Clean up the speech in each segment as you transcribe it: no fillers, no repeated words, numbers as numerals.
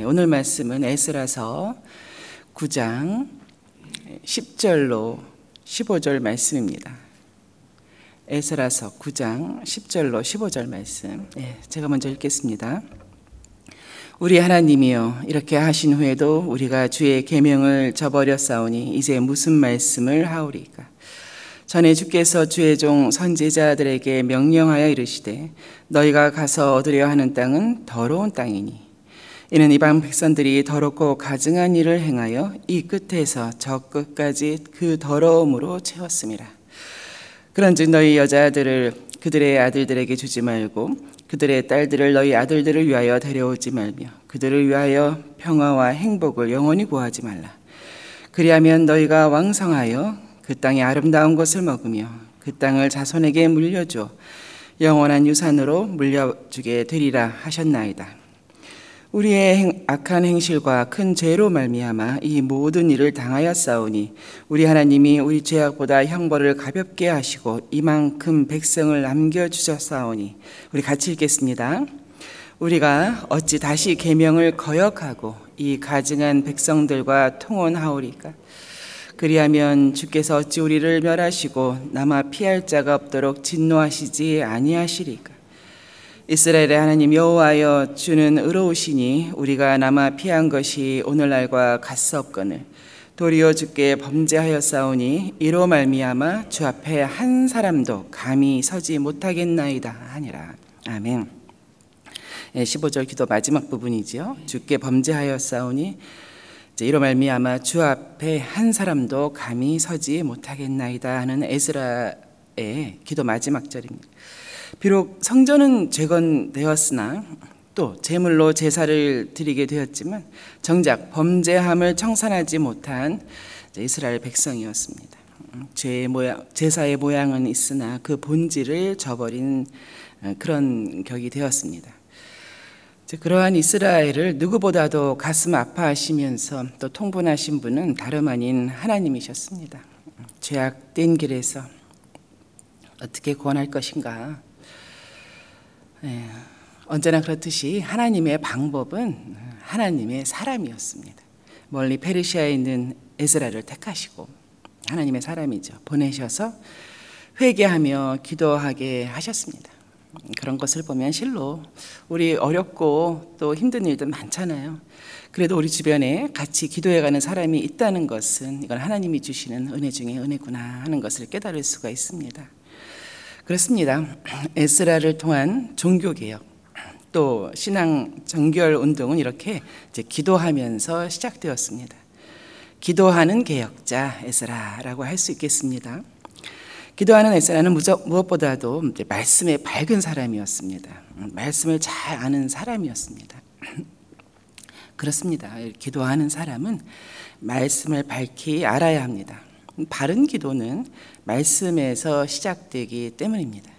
오늘 말씀은 에스라서 9장 10절로 15절 말씀입니다. 에스라서 9장 10절로 15절 말씀. 제가 먼저 읽겠습니다. 우리 하나님이여, 이렇게 하신 후에도 우리가 주의 계명을 저버렸사오니 이제 무슨 말씀을 하오리까? 전에 주께서 주의 종 선지자들에게 명령하여 이르시되 너희가 가서 얻으려 하는 땅은 더러운 땅이니 이는 이방 백성들이 더럽고 가증한 일을 행하여 이 끝에서 저 끝까지 그 더러움으로 채웠음이라. 그런즉 너희 여자들을 그들의 아들들에게 주지 말고 그들의 딸들을 너희 아들들을 위하여 데려오지 말며 그들을 위하여 평화와 행복을 영원히 구하지 말라. 그리하면 너희가 왕성하여 그 땅의 아름다운 것을 먹으며 그 땅을 자손에게 물려줘 영원한 유산으로 물려주게 되리라 하셨나이다. 우리의 악한 행실과 큰 죄로 말미암아 이 모든 일을 당하였사오니 우리 하나님이 우리 죄악보다 형벌을 가볍게 하시고 이만큼 백성을 남겨주셨사오니. 우리 같이 읽겠습니다. 우리가 어찌 다시 계명을 거역하고 이 가증한 백성들과 통혼하오리까? 그리하면 주께서 어찌 우리를 멸하시고 남아 피할 자가 없도록 진노하시지 아니하시리까? 이스라엘의 하나님 여호와여, 주는 의로우시니 우리가 남아 피한 것이 오늘날과 같사옵거늘 도리어 주께 범죄하였사오니 이로 말미암아 주 앞에 한 사람도 감히 서지 못하겠나이다 하니라. 아멘. 15절 기도 마지막 부분이지요. 주께 범죄하였사오니 이로 말미암아 주 앞에 한 사람도 감히 서지 못하겠나이다 하는 에스라의 기도 마지막 절입니다. 비록 성전은 재건되었으나 또 제물로 제사를 드리게 되었지만 정작 범죄함을 청산하지 못한 이스라엘 백성이었습니다. 제사의 모양은 있으나 그 본질을 저버린 그런 격이 되었습니다. 그러한 이스라엘을 누구보다도 가슴 아파하시면서 또 통분하신 분은 다름 아닌 하나님이셨습니다. 죄악된 길에서 어떻게 구원할 것인가? 언제나 그렇듯이 하나님의 방법은 하나님의 사람이었습니다. 멀리 페르시아에 있는 에스라를 택하시고 하나님의 사람이죠. 보내셔서 회개하며 기도하게 하셨습니다. 그런 것을 보면 실로 우리 어렵고 또 힘든 일들 많잖아요. 그래도 우리 주변에 같이 기도해가는 사람이 있다는 것은 이건 하나님이 주시는 은혜 중에 은혜구나 하는 것을 깨달을 수가 있습니다. 그렇습니다. 에스라를 통한 종교개혁 또 신앙 정결 운동은 이렇게 기도하면서 시작되었습니다. 기도하는 개혁자 에스라라고 할 수 있겠습니다. 기도하는 에스라는 무엇보다도 말씀에 밝은 사람이었습니다. 말씀을 잘 아는 사람이었습니다. 그렇습니다. 기도하는 사람은 말씀을 밝히 알아야 합니다. 바른 기도는 말씀에서 시작되기 때문입니다.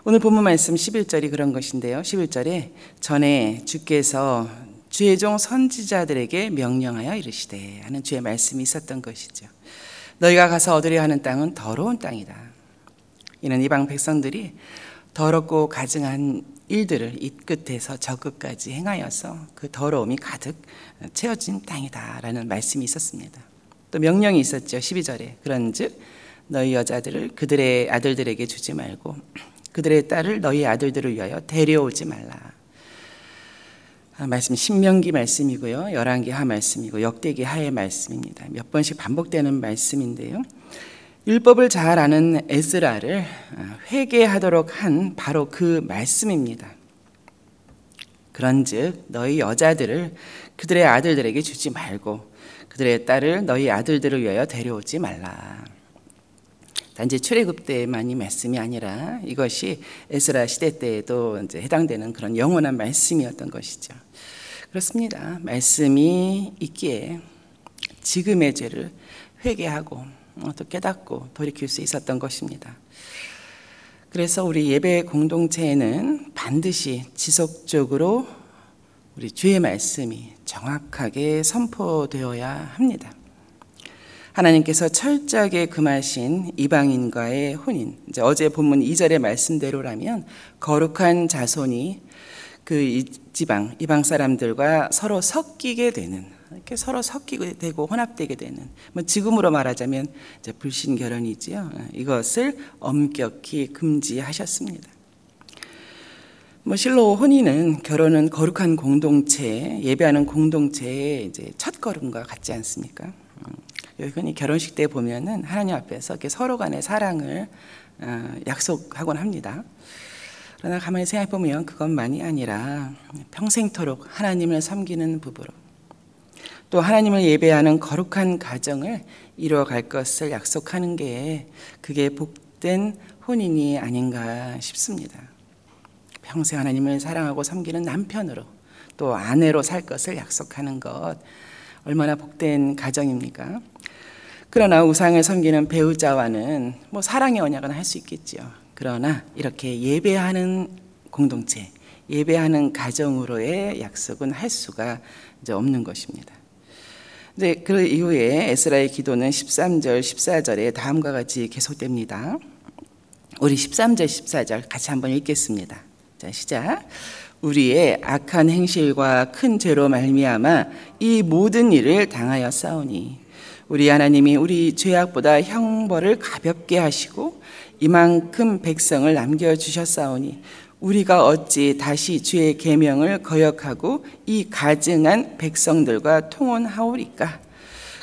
오늘 본문 말씀 11절이 그런 것인데요. 11절에 전에 주께서 주의 종 선지자들에게 명령하여 이르시되 하는 주의 말씀이 있었던 것이죠. 너희가 가서 얻으려 하는 땅은 더러운 땅이다. 이는 이방 백성들이 더럽고 가증한 일들을 이 끝에서 저 끝까지 행하여서 그 더러움이 가득 채워진 땅이다라는 말씀이 있었습니다. 또 명령이 있었죠. 12절에 그런즉 너희 여자들을 그들의 아들들에게 주지 말고 그들의 딸을 너희 아들들을 위하여 데려오지 말라. 말씀 신명기 말씀이고요. 열왕기 하 말씀이고 역대기 하의 말씀입니다. 몇 번씩 반복되는 말씀인데요. 율법을 잘 아는 에스라를 회개하도록 한 바로 그 말씀입니다. 그런즉 너희 여자들을 그들의 아들들에게 주지 말고 그들의 딸을 너희 아들들을 위하여 데려오지 말라. 단지 출애굽 때만이 말씀이 아니라 이것이 에스라 시대 때에도 이제 해당되는 그런 영원한 말씀이었던 것이죠. 그렇습니다. 말씀이 있기에 지금의 죄를 회개하고 또 깨닫고 돌이킬 수 있었던 것입니다. 그래서 우리 예배 공동체에는 반드시 지속적으로 우리 주의 말씀이 정확하게 선포되어야 합니다. 하나님께서 철저하게 금하신 이방인과의 혼인, 이제 어제 본문 2절의 말씀대로라면 거룩한 자손이 그 지방 이방 사람들과 서로 섞이게 되는, 이렇게 서로 섞이게 되고 혼합되게 되는, 뭐 지금으로 말하자면 이제 불신 결혼이지요. 이것을 엄격히 금지하셨습니다. 뭐 실로 혼인은 결혼은 거룩한 공동체, 예배하는 공동체의 이제 첫 걸음과 같지 않습니까? 흔히 결혼식 때 보면은 하나님 앞에서 이렇게 서로 간의 사랑을 약속하곤 합니다. 그러나 가만히 생각해 보면 그것만이 아니라 평생토록 하나님을 섬기는 부부로, 또 하나님을 예배하는 거룩한 가정을 이루어갈 것을 약속하는 게 그게 복된 혼인이 아닌가 싶습니다. 평생 하나님을 사랑하고 섬기는 남편으로 또 아내로 살 것을 약속하는 것, 얼마나 복된 가정입니까? 그러나 우상을 섬기는 배우자와는 뭐 사랑의 언약은 할 수 있겠지요. 그러나 이렇게 예배하는 공동체, 예배하는 가정으로의 약속은 할 수가 이제 없는 것입니다. 이제 그 이후에 에스라의 기도는 13절, 14절에 다음과 같이 계속됩니다. 우리 13절, 14절 같이 한번 읽겠습니다. 자, 시작. 우리의 악한 행실과 큰 죄로 말미암아 이 모든 일을 당하였사오니 우리 하나님이 우리 죄악보다 형벌을 가볍게 하시고 이만큼 백성을 남겨주셨사오니 우리가 어찌 다시 주의 계명을 거역하고 이 가증한 백성들과 통혼하오리까?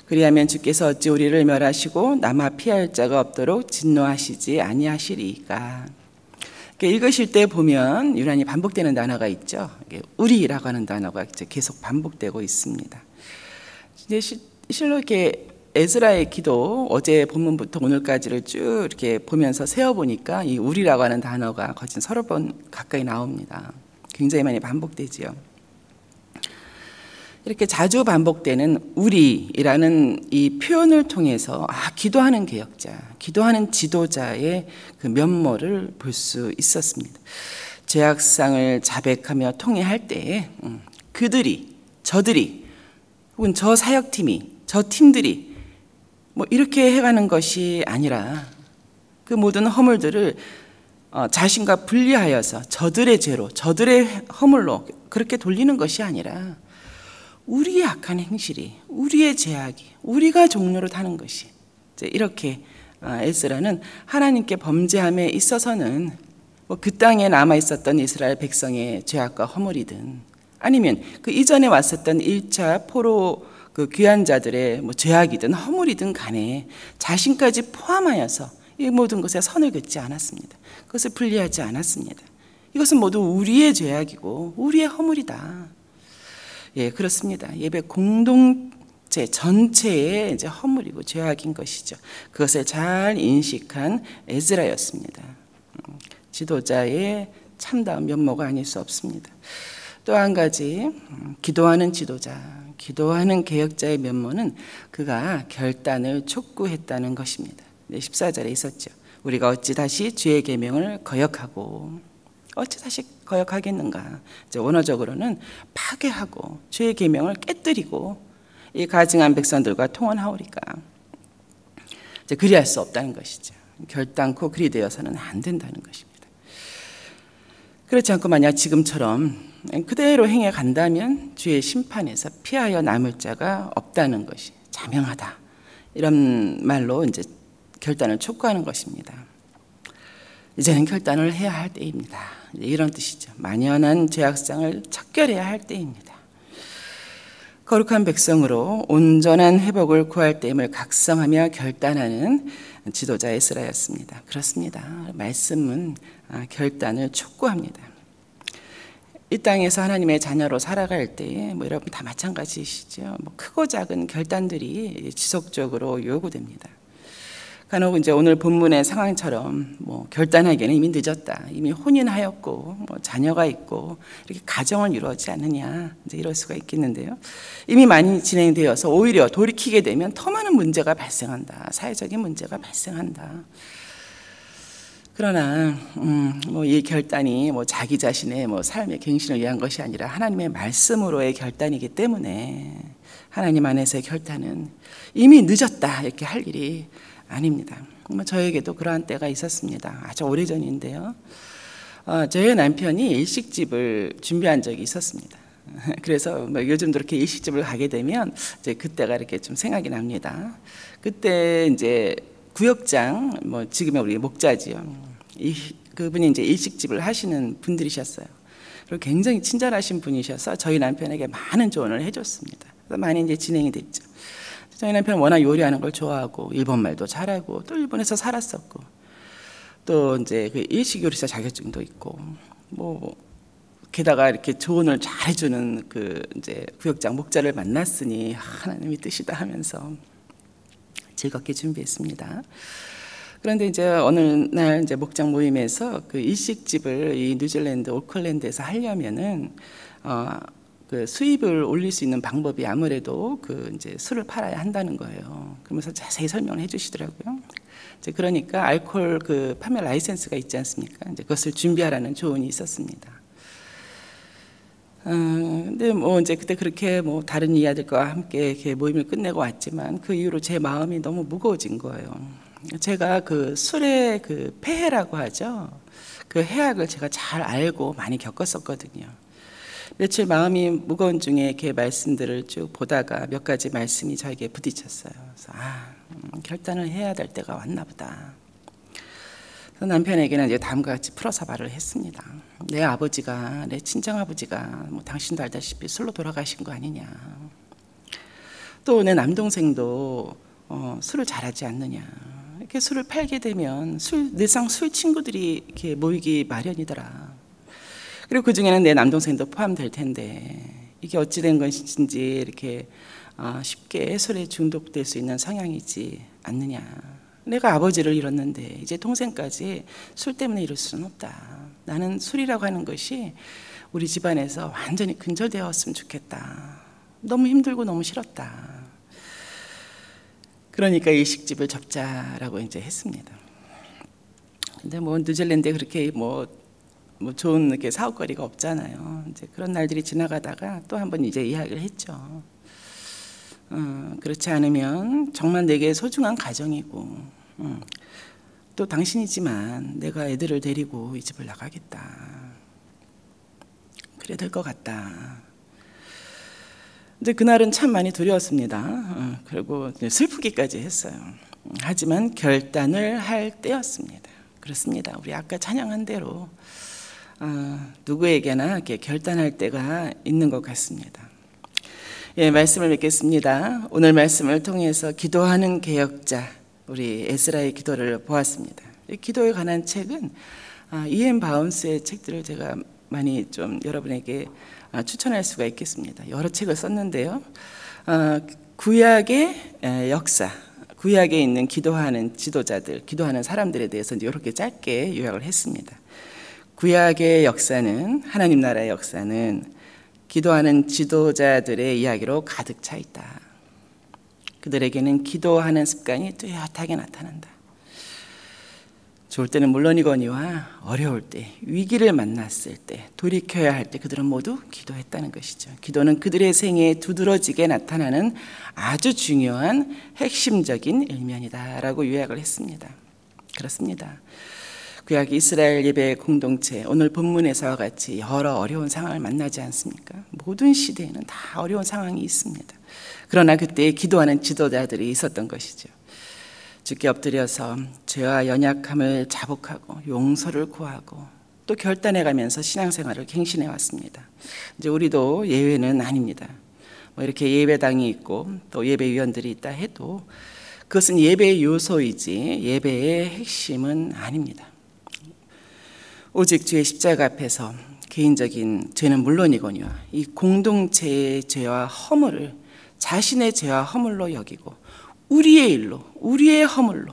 그리하면 주께서 어찌 우리를 멸하시고 남아 피할 자가 없도록 진노하시지 아니하시리까? 읽으실 때 보면 유난히 반복되는 단어가 있죠. 우리라고 하는 단어가 계속 반복되고 있습니다. 실로 이렇게 에스라의 기도, 어제 본문부터 오늘까지를 쭉 이렇게 보면서 세어보니까 이 우리라고 하는 단어가 거진 30번 가까이 나옵니다. 굉장히 많이 반복되지요. 이렇게 자주 반복되는 우리라는 이 표현을 통해서 기도하는 개혁자, 기도하는 지도자의 그 면모를 볼 수 있었습니다. 죄악상을 자백하며 통회할 때에 그들이, 저들이, 혹은 저 사역팀이, 저 팀들이 뭐 이렇게 해가는 것이 아니라 그 모든 허물들을 자신과 분리하여서 저들의 죄로, 저들의 허물로 그렇게 돌리는 것이 아니라 우리의 악한 행실이, 우리의 죄악이 우리가 종로로 타는 것이, 이렇게 에스라는 하나님께 범죄함에 있어서는 뭐 그 땅에 남아 있었던 이스라엘 백성의 죄악과 허물이든 아니면 그 이전에 왔었던 1차 포로 그 귀한 자들의 뭐 죄악이든 허물이든 간에 자신까지 포함하여서 이 모든 것에 선을 긋지 않았습니다. 그것을 분리하지 않았습니다. 이것은 모두 우리의 죄악이고 우리의 허물이다. 예, 그렇습니다. 예배 공동체 전체의 이제 허물이고 죄악인 것이죠. 그것을 잘 인식한 에스라였습니다. 지도자의 참다운 면모가 아닐 수 없습니다. 또 한 가지, 기도하는 지도자, 기도하는 개혁자의 면모는 그가 결단을 촉구했다는 것입니다. 14절에 있었죠. 우리가 어찌 다시 주의 계명을 거역하고, 어찌 다시 거역하겠는가? 이제 원어적으로는 파괴하고 주의 계명을 깨뜨리고 이 가증한 백성들과 통혼하오리까? 이제 그리할 수 없다는 것이죠. 결단코 그리 되어서는 안 된다는 것입니다. 그렇지 않고 만약 지금처럼 그대로 행해 간다면 주의 심판에서 피하여 남을 자가 없다는 것이 자명하다. 이런 말로 이제 결단을 촉구하는 것입니다. 이제는 결단을 해야 할 때입니다. 이런 뜻이죠. 만연한 죄악상을 척결해야 할 때입니다. 거룩한 백성으로 온전한 회복을 구할 때임을 각성하며 결단하는 지도자 에스라였습니다. 그렇습니다. 말씀은 결단을 촉구합니다. 이 땅에서 하나님의 자녀로 살아갈 때 뭐 여러분 다 마찬가지시죠. 뭐 크고 작은 결단들이 지속적으로 요구됩니다. 간혹 이제 오늘 본문의 상황처럼 뭐 결단하기에는 이미 늦었다, 이미 혼인하였고 뭐 자녀가 있고 이렇게 가정을 이루어지지 않느냐, 이제 이럴 수가 있겠는데요. 이미 많이 진행되어서 오히려 돌이키게 되면 더 많은 문제가 발생한다, 사회적인 문제가 발생한다. 그러나 뭐 이 결단이 뭐 자기 자신의 뭐 삶의 갱신을 위한 것이 아니라 하나님의 말씀으로의 결단이기 때문에 하나님 안에서의 결단은 이미 늦었다 이렇게 할 일이 아닙니다. 저에게도 그러한 때가 있었습니다. 아주 오래전인데요. 저희 남편이 일식집을 준비한 적이 있었습니다. 그래서 뭐 요즘도 이렇게 일식집을 가게 되면 이제 그때가 이렇게 좀 생각이 납니다. 그때 이제 구역장, 뭐 지금의 우리 목자지요. 그분이 이제 일식집을 하시는 분들이셨어요. 그리고 굉장히 친절하신 분이셔서 저희 남편에게 많은 조언을 해줬습니다. 그래서 많이 이제 진행이 됐죠. 저희 남편은 워낙 요리하는 걸 좋아하고 일본말도 잘하고 또 일본에서 살았었고 또 이제 그 일식 요리사 자격증도 있고 뭐 게다가 이렇게 조언을 잘 해주는 그 이제 구역장 목자를 만났으니 하나님의 뜻이다 하면서 즐겁게 준비했습니다. 그런데 이제 어느 날 이제 목장 모임에서 그 일식집을 이 뉴질랜드 오클랜드에서 하려면은 그 수입을 올릴 수 있는 방법이 아무래도 그 이제 술을 팔아야 한다는 거예요. 그러면서 자세히 설명을 해주시더라고요. 이제 그러니까 알코올 그 판매 라이센스가 있지 않습니까? 이제 그것을 준비하라는 조언이 있었습니다. 근데 뭐 이제 그때 그렇게 뭐 다른 이야들과 함께 이렇게 모임을 끝내고 왔지만 그 이후로 제 마음이 너무 무거워진 거예요. 제가 그 술의 그 폐해라고 하죠. 그 해악을 제가 잘 알고 많이 겪었었거든요. 며칠 마음이 무거운 중에 이렇게 말씀들을 쭉 보다가 몇 가지 말씀이 저에게 부딪혔어요. 그래서 결단을 해야 될 때가 왔나 보다. 그래서 남편에게는 이제 다음과 같이 풀어서 말을 했습니다. 내 아버지가, 내 친정아버지가 뭐 당신도 알다시피 술로 돌아가신 거 아니냐. 또 내 남동생도 술을 잘하지 않느냐. 이렇게 술을 팔게 되면 늘상 술 친구들이 이렇게 모이기 마련이더라. 그리고 그 중에는 내 남동생도 포함될 텐데 이게 어찌된 것인지 이렇게 쉽게 술에 중독될 수 있는 성향이지 않느냐. 내가 아버지를 잃었는데 이제 동생까지 술 때문에 잃을 수는 없다. 나는 술이라고 하는 것이 우리 집안에서 완전히 근절되었으면 좋겠다. 너무 힘들고 너무 싫었다. 그러니까 일식집을 접자라고 이제 했습니다. 근데 뭐 뉴질랜드에 그렇게 뭐 좋은 이렇게 사업거리가 없잖아요. 이제 그런 날들이 지나가다가 또 한 번 이제 이야기를 했죠. 그렇지 않으면 정말 내게 소중한 가정이고 또 당신이지만 내가 애들을 데리고 이 집을 나가겠다. 그래야 될 것 같다. 근데 그날은 참 많이 두려웠습니다. 그리고 슬프기까지 했어요. 하지만 결단을 할 때였습니다. 그렇습니다. 우리 아까 찬양한 대로 누구에게나 이렇게 결단할 때가 있는 것 같습니다. 예, 말씀을 맺겠습니다. 오늘 말씀을 통해서 기도하는 개혁자 우리 에스라의 기도를 보았습니다. 이 기도에 관한 책은 E.M. 바운스의 책들을 제가 많이 좀 여러분에게 추천할 수가 있겠습니다. 여러 책을 썼는데요. 구약의 역사, 구약에 있는 기도하는 지도자들, 기도하는 사람들에 대해서 이렇게 짧게 요약을 했습니다. 구약의 역사는, 하나님 나라의 역사는 기도하는 지도자들의 이야기로 가득 차 있다. 그들에게는 기도하는 습관이 뚜렷하게 나타난다. 좋을 때는 물론이거니와 어려울 때, 위기를 만났을 때, 돌이켜야 할 때 그들은 모두 기도했다는 것이죠. 기도는 그들의 생애에 두드러지게 나타나는 아주 중요한 핵심적인 일면이다라고 요약을 했습니다. 그렇습니다. 구약 이스라엘 예배 공동체, 오늘 본문에서와 같이 여러 어려운 상황을 만나지 않습니까? 모든 시대에는 다 어려운 상황이 있습니다. 그러나 그때 기도하는 지도자들이 있었던 것이죠. 주께 엎드려서 죄와 연약함을 자복하고 용서를 구하고 또 결단해가면서 신앙생활을 갱신해 왔습니다. 이제 우리도 예외는 아닙니다. 뭐 이렇게 예배당이 있고 또 예배위원들이 있다 해도 그것은 예배의 요소이지 예배의 핵심은 아닙니다. 오직 주의 십자가 앞에서 개인적인 죄는 물론이거니와 이 공동체의 죄와 허물을 자신의 죄와 허물로 여기고 우리의 일로, 우리의 허물로,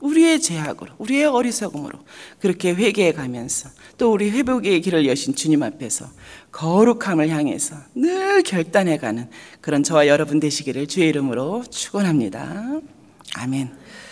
우리의 죄악으로, 우리의 어리석음으로 그렇게 회개해 가면서 또 우리 회복의 길을 여신 주님 앞에서 거룩함을 향해서 늘 결단해 가는 그런 저와 여러분 되시기를 주의 이름으로 축원합니다. 아멘.